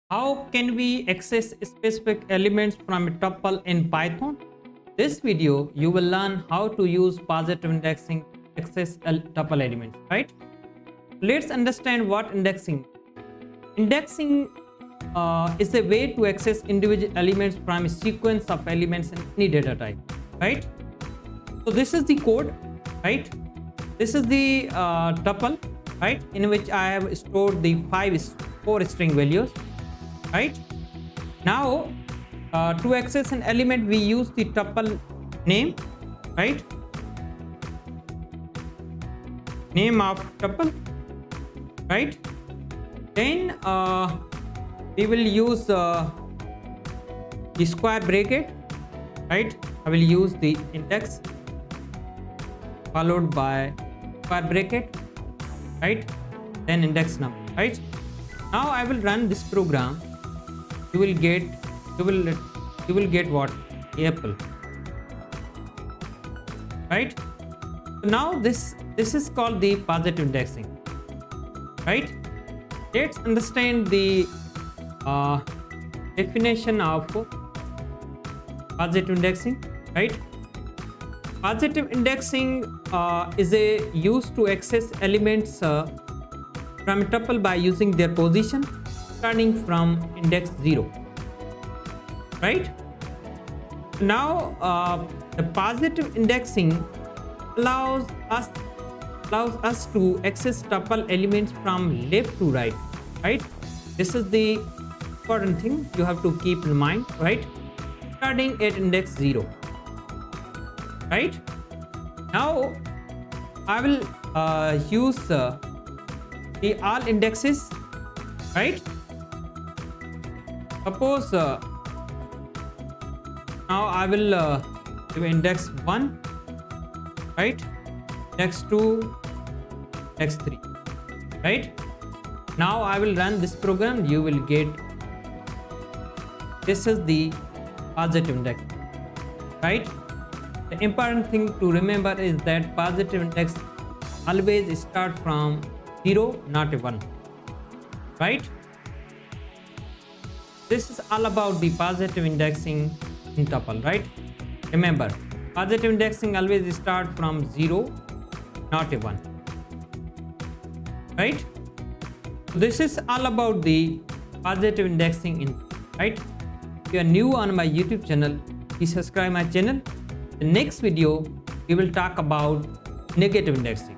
How can we access specific elements from a tuple in Python? This video, you will learn how to use positive indexing to access tuple elements, right? Let's understand what indexing. Indexing is a way to access individual elements from a sequence of elements in any data type, right? So this is the code, right? This is the tuple, right, in which I have stored the four string values, right? Now to access an element, we use the tuple name, right? Name of tuple, right? Then we will use the square bracket, right? I will use the index followed by square bracket, right? Then index number, right? Now I will run this program. You will get what? Apple, right? So now this is called the positive indexing, right? Let's understand the definition of positive indexing, right? Positive indexing is a used to access elements from a tuple by using their position starting from index 0, right? Now the positive indexing allows us to access tuple elements from left to right, right? This is the important thing you have to keep in mind, right? Starting at index 0, right? Now I will use the all indexes, right? Suppose now I will give index 1, right? Index 2, index 3, right? Now I will run this program. You will get this is the positive index, right? The important thing to remember is that positive index always start from 0, not a 1, right? This is all about the positive indexing in tuple, right? Remember, positive indexing always start from 0, not a 1, right? So this is all about the positive indexing in, right? If you are new on my YouTube channel, please subscribe my channel. The next video we will talk about negative indexing.